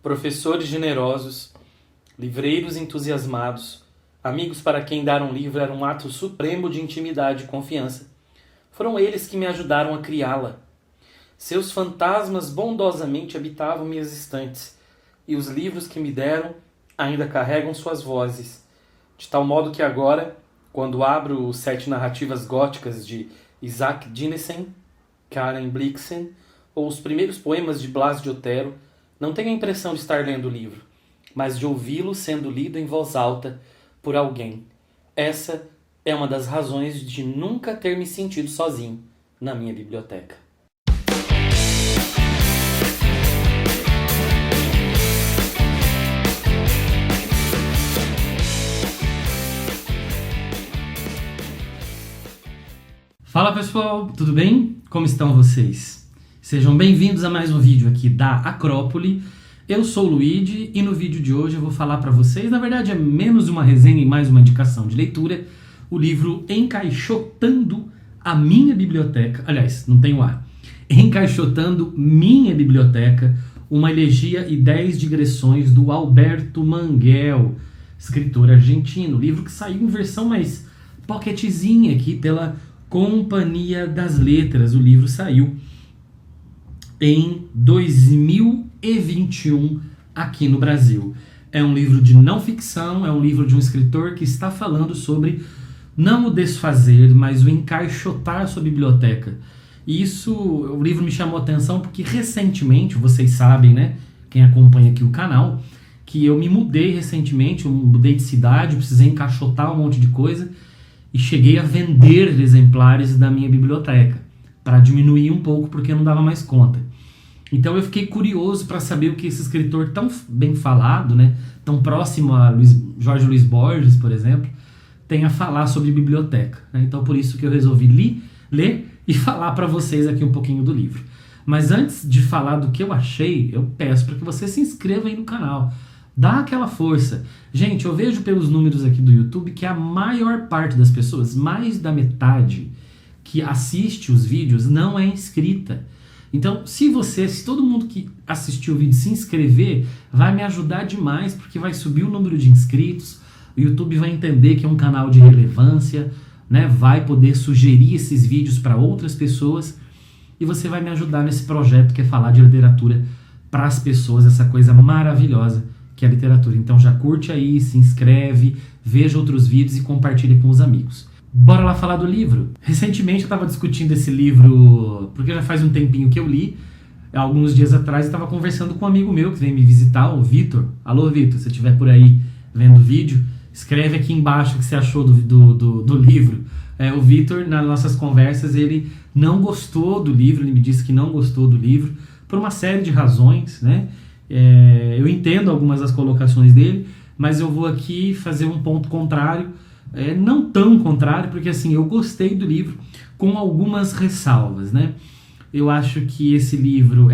Professores generosos, livreiros entusiasmados, amigos para quem dar um livro era um ato supremo de intimidade e confiança. Foram eles que me ajudaram a criá-la. Seus fantasmas bondosamente habitavam minhas estantes, e os livros que me deram ainda carregam suas vozes, de tal modo que agora, quando abro os 7 narrativas góticas de Isaac Dinesen, Karen Blixen, ou os primeiros poemas de Blas de Otero, não tenho a impressão de estar lendo o livro, mas de ouvi-lo sendo lido em voz alta por alguém. Essa é uma das razões de nunca ter me sentido sozinho na minha biblioteca. Fala pessoal, tudo bem? Como estão vocês? Sejam bem-vindos a mais um vídeo aqui da Acrópole. Eu sou o Luigi e no vídeo de hoje eu vou falar para vocês, na verdade é menos uma resenha e mais uma indicação de leitura, o livro Encaixotando a Minha Biblioteca, aliás, não tem o A, Encaixotando Minha Biblioteca, uma elegia e 10 digressões do Alberto Manguel, escritor argentino, livro que saiu em versão mais pocketzinha aqui pela Companhia das Letras. O livro saiu em 2021 aqui no Brasil. É um livro de não ficção, é um livro de um escritor que está falando sobre não o desfazer, mas o encaixotar sua biblioteca. E isso, o livro me chamou a atenção porque recentemente, vocês sabem, né, quem acompanha aqui o canal, que eu me mudei recentemente, eu mudei de cidade, precisei encaixotar um monte de coisa e cheguei a vender exemplares da minha biblioteca para diminuir um pouco porque eu não dava mais conta. Então eu fiquei curioso para saber o que esse escritor tão bem falado, né, tão próximo a Jorge Luiz Borges, por exemplo, tem a falar sobre biblioteca, né? Então por isso que eu resolvi ler e falar para vocês aqui um pouquinho do livro. Mas antes de falar do que eu achei, eu peço para que você se inscreva aí no canal. Dá aquela força. Gente, eu vejo pelos números aqui do YouTube que a maior parte das pessoas, mais da metade que assiste os vídeos, não é inscrita. Então, se todo mundo que assistiu o vídeo se inscrever, vai me ajudar demais, porque vai subir o número de inscritos, o YouTube vai entender que é um canal de relevância, né? Vai poder sugerir esses vídeos para outras pessoas, e você vai me ajudar nesse projeto que é falar de literatura para as pessoas, essa coisa maravilhosa que é a literatura. Então já curte aí, se inscreve, veja outros vídeos e compartilha com os amigos. Bora lá falar do livro. Recentemente eu estava discutindo esse livro, porque já faz um tempinho que eu li. Alguns dias atrás eu estava conversando com um amigo meu que veio me visitar, o Vitor. Alô, Vitor, se você estiver por aí vendo o vídeo, escreve aqui embaixo o que você achou do livro. O Vitor, nas nossas conversas, ele não gostou do livro, ele me disse que não gostou do livro, por uma série de razões, né? Eu entendo algumas das colocações dele, mas eu vou aqui fazer um ponto contrário, não tão contrário, porque assim, eu gostei do livro com algumas ressalvas, né? Eu acho que esse livro,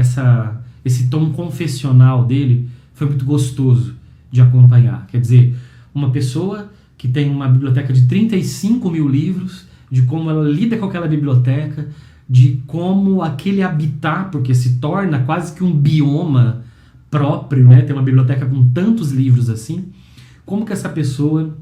esse tom confessional dele foi muito gostoso de acompanhar. Quer dizer, uma pessoa que tem uma biblioteca de 35 mil livros, de como ela lida com aquela biblioteca, de como aquele habitat, porque se torna quase que um bioma próprio, né? Ter uma biblioteca com tantos livros assim, como que essa pessoa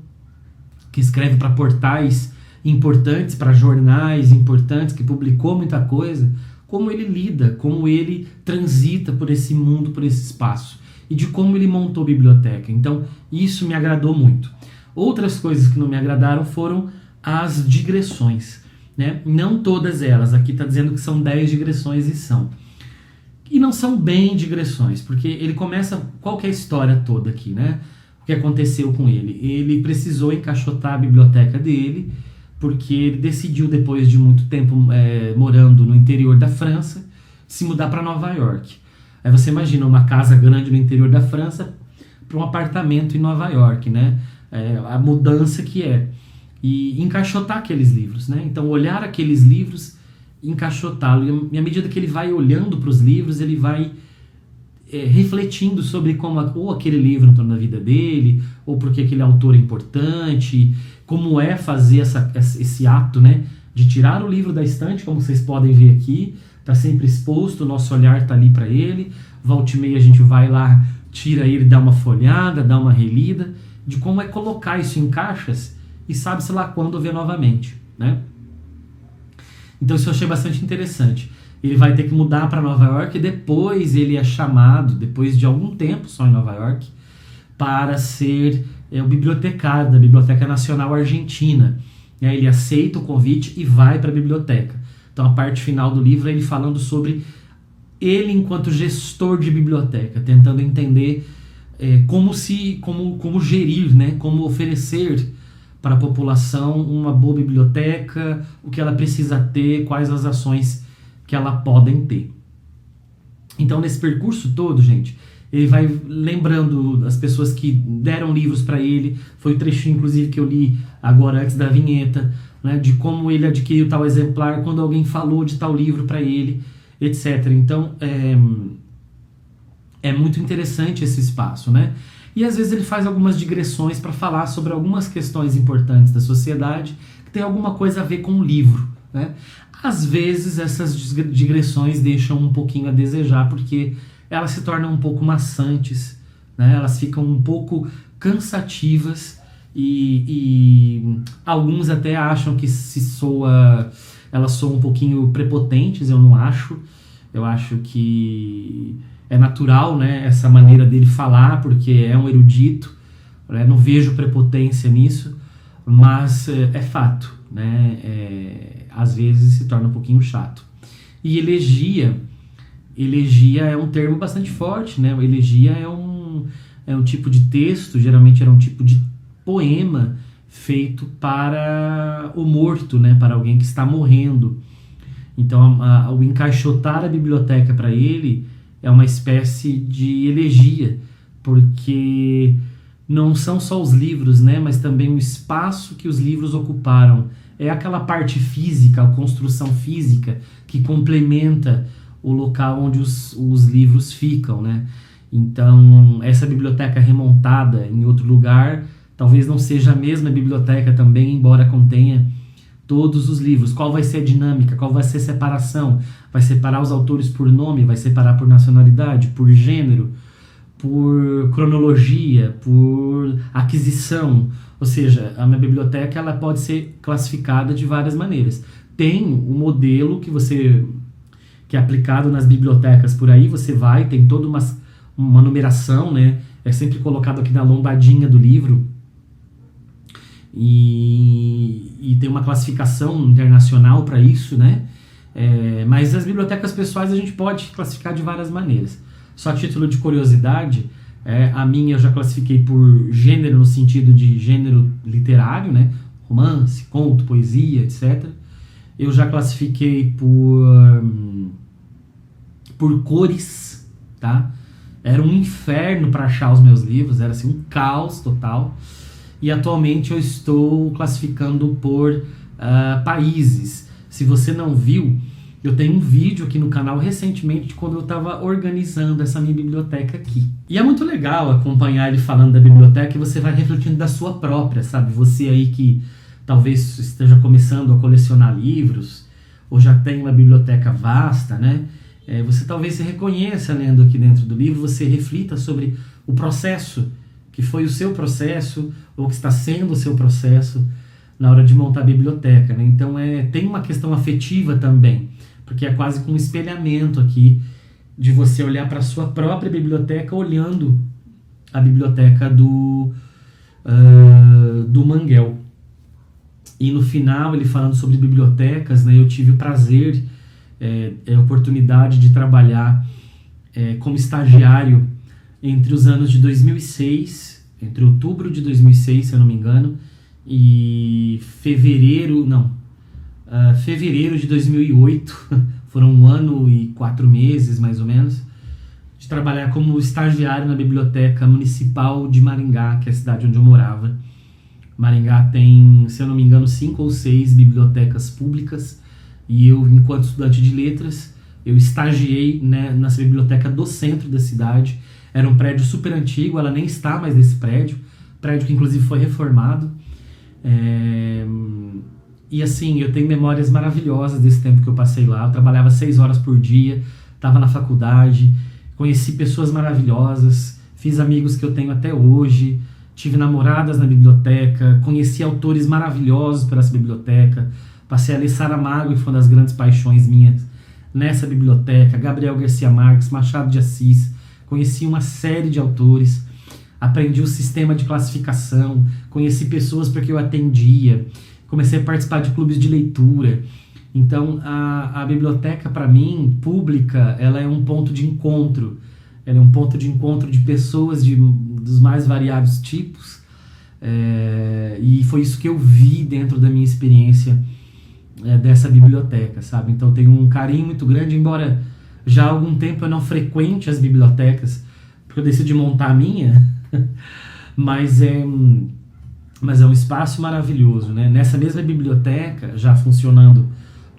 que escreve para portais importantes, para jornais importantes, que publicou muita coisa, como ele lida, como ele transita por esse mundo, por esse espaço, e de como ele montou a biblioteca. Então, isso me agradou muito. Outras coisas que não me agradaram foram as digressões, né? Não todas elas, aqui está dizendo que são 10 digressões e são. E não são bem digressões, porque ele começa, qual que é a história toda aqui, né? O que aconteceu com ele? Ele precisou encaixotar a biblioteca dele, porque ele decidiu, depois de muito tempo morando no interior da França, se mudar para Nova York. Aí você imagina uma casa grande no interior da França para um apartamento em Nova York, né? A mudança que é. E encaixotar aqueles livros, né? Então olhar aqueles livros, encaixotá-lo. E à medida que ele vai olhando para os livros, ele vai refletindo sobre como ou aquele livro entrou na vida dele, ou porque aquele autor é importante, como é fazer esse ato, né, de tirar o livro da estante, como vocês podem ver aqui, está sempre exposto, o nosso olhar está ali para ele, volta e meia a gente vai lá tira ele, dá uma folhada, dá uma relida, de como é colocar isso em caixas e sabe-se lá quando ver novamente, né? Então isso eu achei bastante interessante. Ele vai ter que mudar para Nova York e depois ele é chamado, depois de algum tempo só em Nova York, para ser o bibliotecário da Biblioteca Nacional Argentina. Ele aceita o convite e vai para a biblioteca. Então a parte final do livro é ele falando sobre ele enquanto gestor de biblioteca, tentando entender como gerir, né? Como oferecer para a população uma boa biblioteca, o que ela precisa ter, quais as ações que ela podem ter. Então, nesse percurso todo, gente, ele vai lembrando as pessoas que deram livros para ele, foi o trechinho, inclusive, que eu li agora antes da vinheta, né, de como ele adquiriu tal exemplar, quando alguém falou de tal livro para ele, etc. Então, é muito interessante esse espaço, né? E às vezes ele faz algumas digressões para falar sobre algumas questões importantes da sociedade que tem alguma coisa a ver com o livro, né? Às vezes essas digressões deixam um pouquinho a desejar, porque elas se tornam um pouco maçantes, né? Elas ficam um pouco cansativas e alguns até acham que elas soam um pouquinho prepotentes. Eu não acho. Eu acho que é natural, né, essa maneira dele falar, porque é um erudito, né? Não vejo prepotência nisso, mas é fato, né? Às vezes se torna um pouquinho chato. E elegia é um termo bastante forte, né? Elegia é um tipo de texto, geralmente era um tipo de poema feito para o morto, né? Para alguém que está morrendo. Então, o encaixotar a biblioteca para ele é uma espécie de elegia, porque não são só os livros, né, mas também o espaço que os livros ocuparam. É aquela parte física, a construção física, que complementa o local onde os livros ficam, né? Então, essa biblioteca remontada em outro lugar, talvez não seja a mesma biblioteca também, embora contenha todos os livros. Qual vai ser a dinâmica? Qual vai ser a separação? Vai separar os autores por nome? Vai separar por nacionalidade? Por gênero? Por cronologia? Por aquisição? Ou seja, a minha biblioteca ela pode ser classificada de várias maneiras. Tem um modelo que é aplicado nas bibliotecas por aí, tem toda uma numeração, né? É sempre colocado aqui na lombadinha do livro. E tem uma classificação internacional para isso, né? Mas as bibliotecas pessoais a gente pode classificar de várias maneiras. Só a título de curiosidade, a minha eu já classifiquei por gênero, no sentido de gênero literário, né? Romance, conto, poesia, etc. Eu já classifiquei por cores, tá? Era um inferno para achar os meus livros, era assim, um caos total. E atualmente eu estou classificando por países. Se você não viu, eu tenho um vídeo aqui no canal recentemente de quando eu estava organizando essa minha biblioteca aqui. E é muito legal acompanhar ele falando da biblioteca e você vai refletindo da sua própria, sabe? Você aí que talvez esteja começando a colecionar livros, ou já tem uma biblioteca vasta, né? Você talvez se reconheça lendo aqui dentro do livro, você reflita sobre o processo que foi o seu processo, ou que está sendo o seu processo na hora de montar a biblioteca, né? Então tem uma questão afetiva também, porque é quase com um espelhamento aqui, de você olhar para a sua própria biblioteca, olhando a biblioteca do Manguel. E no final, ele falando sobre bibliotecas, né, eu tive o prazer, a oportunidade de trabalhar como estagiário entre os anos de 2006, entre outubro de 2006, se eu não me engano, e fevereiro de 2008, foram 1 ano e 4 meses, mais ou menos, de trabalhar como estagiário na Biblioteca Municipal de Maringá, que é a cidade onde eu morava. Maringá tem, se eu não me engano, 5 ou 6 bibliotecas públicas, e eu, enquanto estudante de letras, eu estagiei, né, nessa biblioteca do centro da cidade. Era um prédio super antigo, ela nem está mais nesse prédio que inclusive foi reformado. E assim, eu tenho memórias maravilhosas desse tempo que eu passei lá. Eu trabalhava 6 horas por dia, estava na faculdade, conheci pessoas maravilhosas, fiz amigos que eu tenho até hoje, tive namoradas na biblioteca, conheci autores maravilhosos por essa biblioteca, passei a ler Saramago, que foi uma das grandes paixões minhas nessa biblioteca, Gabriel Garcia Marques, Machado de Assis, conheci uma série de autores, aprendi o sistema de classificação, conheci pessoas porque eu atendia, comecei a participar de clubes de leitura. Então a biblioteca, para mim, pública, ela é um ponto de encontro. Ela é um ponto de encontro de pessoas dos mais variados tipos. E foi isso que eu vi dentro da minha experiência dessa biblioteca, sabe? Então eu tenho um carinho muito grande, embora já há algum tempo eu não frequente as bibliotecas, porque eu decidi montar a minha, mas é um espaço maravilhoso, né? Nessa mesma biblioteca, já funcionando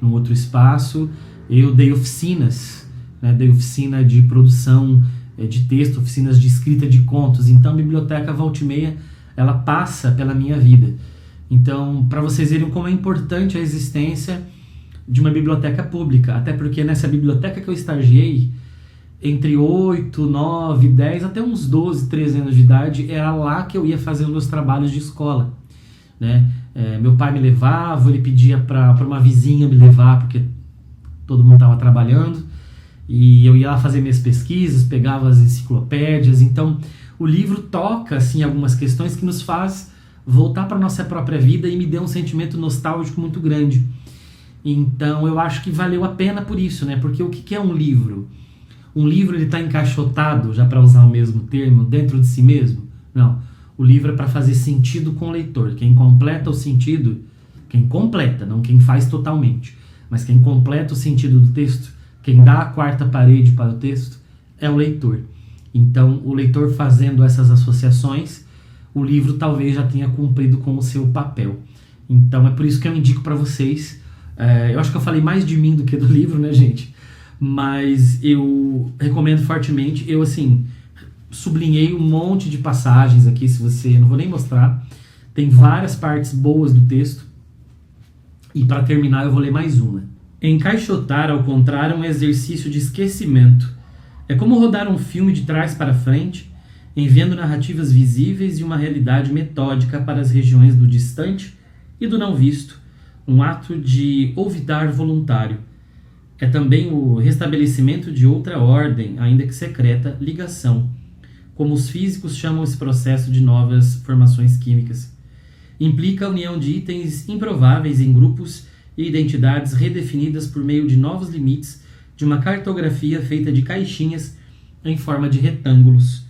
num outro espaço, eu dei oficinas, né? Dei oficina de produção de texto, oficinas de escrita de contos. Então a biblioteca volta e meia, ela passa pela minha vida. Então, para vocês verem como é importante a existência de uma biblioteca pública, até porque nessa biblioteca que eu estagiei, entre 8, 9, 10, até uns 12, 13 anos de idade, era lá que eu ia fazer os meus trabalhos de escola, né? Meu pai me levava, ele pedia para uma vizinha me levar, porque todo mundo estava trabalhando, e eu ia lá fazer minhas pesquisas, pegava as enciclopédias. Então o livro toca assim, algumas questões que nos faz voltar para a nossa própria vida e me deu um sentimento nostálgico muito grande. Então eu acho que valeu a pena por isso, né? Porque o que é um livro? Um livro, ele está encaixotado, já para usar o mesmo termo, dentro de si mesmo? Não. O livro é para fazer sentido com o leitor. Quem completa o sentido, quem completa, não quem faz totalmente, mas quem completa o sentido do texto, quem dá a quarta parede para o texto, é o leitor. Então, o leitor fazendo essas associações, o livro talvez já tenha cumprido com o seu papel. Então, é por isso que eu indico para vocês. Eu acho que eu falei mais de mim do que do livro, né, gente? Mas eu recomendo fortemente. Eu, assim, sublinhei um monte de passagens aqui, se você... Não vou nem mostrar. Tem várias partes boas do texto. E para terminar, eu vou ler mais uma. Encaixotar, ao contrário, é um exercício de esquecimento. É como rodar um filme de trás para frente, enviando narrativas visíveis e uma realidade metódica para as regiões do distante e do não visto, um ato de olvidar voluntário. É também o restabelecimento de outra ordem, ainda que secreta, ligação, como os físicos chamam esse processo de novas formações químicas. Implica a união de itens improváveis em grupos e identidades redefinidas por meio de novos limites de uma cartografia feita de caixinhas em forma de retângulos.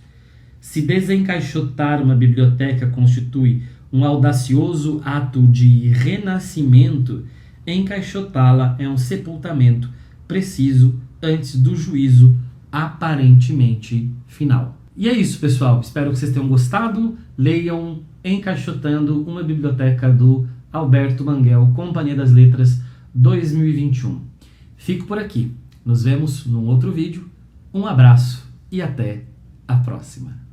Se desencaixotar uma biblioteca constitui um audacioso ato de renascimento, encaixotá-la é um sepultamento preciso antes do juízo aparentemente final. E é isso, pessoal. Espero que vocês tenham gostado. Leiam Encaixotando, uma biblioteca do Alberto Manguel, Companhia das Letras 2021. Fico por aqui. Nos vemos num outro vídeo. Um abraço e até a próxima.